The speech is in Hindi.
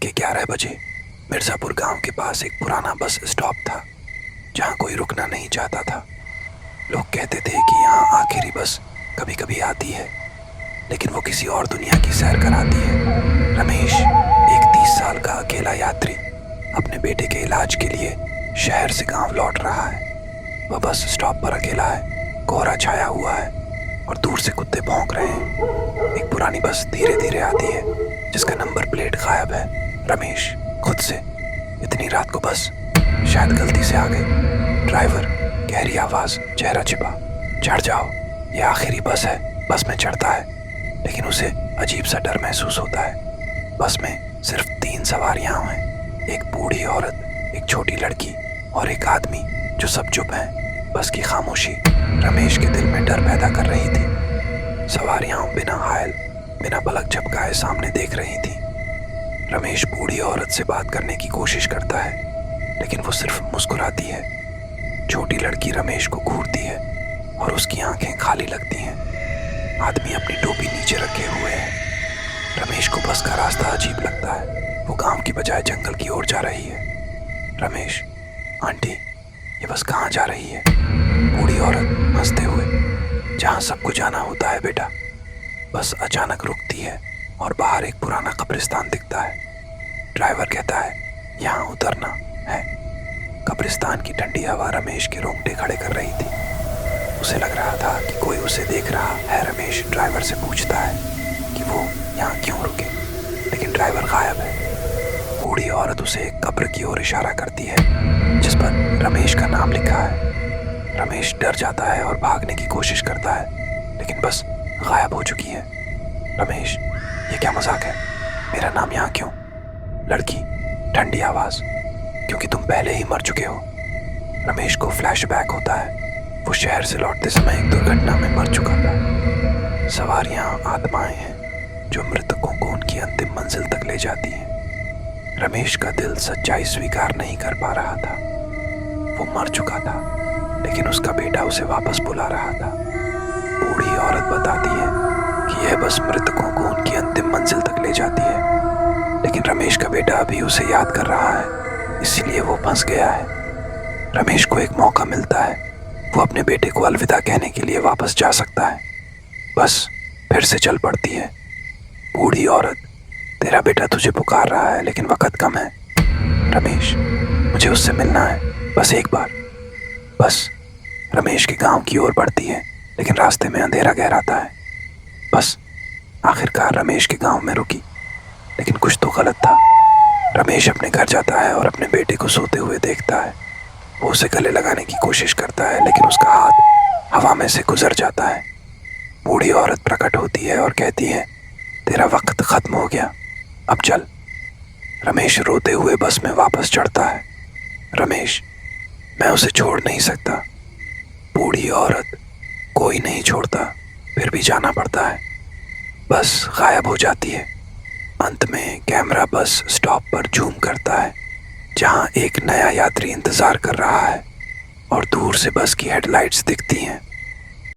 के 11 बजे मिर्ज़ापुर गांव के पास एक पुराना बस स्टॉप था जहां कोई रुकना नहीं चाहता था। लोग कहते थे कि यहाँ आखिरी बस कभी कभी आती है, लेकिन वो किसी और दुनिया की सैर कराती है। रमेश, एक 30 साल का अकेला यात्री, अपने बेटे के इलाज के लिए शहर से गांव लौट रहा है। वह बस स्टॉप पर अकेला है, कोहरा छाया हुआ है और दूर से कुत्ते भौंक रहे हैं। एक पुरानी बस धीरे धीरे आती है जिसका नंबर प्लेट गायब है। रमेश खुद से, इतनी रात को बस शायद गलती से आ गई। ड्राइवर, गहरी आवाज, चेहरा छिपा, चढ़ जाओ, ये आखिरी बस है। बस में चढ़ता है, लेकिन उसे अजीब सा डर महसूस होता है। बस में सिर्फ 3 सवारियां हैं, एक बूढ़ी औरत, एक छोटी लड़की और एक आदमी जो सब चुप हैं। बस की खामोशी रमेश के दिल में डर पैदा कर रही थी। सवारियां बिना हायल, बिना पलक झपकाए सामने देख रही थी। रमेश बूढ़ी औरत से बात करने की कोशिश करता है, लेकिन वो सिर्फ मुस्कुराती है। छोटी लड़की रमेश को घूरती है और उसकी आंखें खाली लगती हैं। आदमी अपनी टोपी नीचे रखे हुए है। रमेश को बस का रास्ता अजीब लगता है। वो गांव की बजाय जंगल की ओर जा रही है। रमेश, आंटी, ये बस कहाँ जा रही है? बूढ़ी औरत हंसते हुए, जहाँ सबको जाना होता है बेटा। बस अचानक रुकती है और बाहर एक पुराना कब्रिस्तान दिखता है। ड्राइवर कहता है, यहाँ उतरना है। कब्रिस्तान की ठंडी हवा रमेश के रोंगटे खड़े कर रही थी। उसे लग रहा था कि कोई उसे देख रहा है। रमेश ड्राइवर से पूछता है कि वो यहाँ क्यों रुके, लेकिन ड्राइवर गायब है। बूढ़ी औरत उसे एक कब्र की ओर इशारा करती है जिस पर रमेश का नाम लिखा है। रमेश डर जाता है और भागने की कोशिश करता है, लेकिन बस गायब हो चुकी है। रमेश, ये क्या मजाक है? मेरा नाम यहाँ क्यों? लड़की, ठंडी आवाज, क्योंकि तुम पहले ही मर चुके हो। रमेश को फ्लैशबैक होता है। वो शहर से लौटते समय एक दुर्घटना में मर चुका था। सवारियां आत्माएं हैं जो मृतकों को उनकी अंतिम मंजिल तक ले जाती हैं। रमेश का दिल सच्चाई स्वीकार नहीं कर पा रहा था। वो मर चुका था, लेकिन उसका बेटा उसे वापस बुला रहा था। बूढ़ी औरत बताती है कि यह बस मृतकों को उनकी अंतिम मंजिल तक ले जाती है, लेकिन रमेश का बेटा अभी उसे याद कर रहा है, इसलिए वो फंस गया है। रमेश को एक मौका मिलता है। वो अपने बेटे को अलविदा कहने के लिए वापस जा सकता है। बस फिर से चल पड़ती है। बूढ़ी औरत, तेरा बेटा तुझे पुकार रहा है, लेकिन वक्त कम है। रमेश, मुझे उससे मिलना है, बस एक बार, बस। रमेश के गांव की ओर बढ़ती है, लेकिन रास्ते में अंधेरा गहराता है। बस आखिरकार रमेश के गांव में रुकी, लेकिन कुछ तो गलत था। रमेश अपने घर जाता है और अपने बेटे को सोते हुए देखता है। वो उसे गले लगाने की कोशिश करता है, लेकिन उसका हाथ हवा में से गुजर जाता है। बूढ़ी औरत प्रकट होती है और कहती है, तेरा वक्त खत्म हो गया, अब चल। रमेश रोते हुए बस में वापस चढ़ता है। रमेश, मैं उसे छोड़ नहीं सकता। बूढ़ी औरत, कोई नहीं छोड़ता, फिर भी जाना पड़ता है। बस गायब हो जाती है। अंत में कैमरा बस स्टॉप पर जूम करता है, जहां एक नया यात्री इंतजार कर रहा है और दूर से बस की हेडलाइट्स दिखती हैं।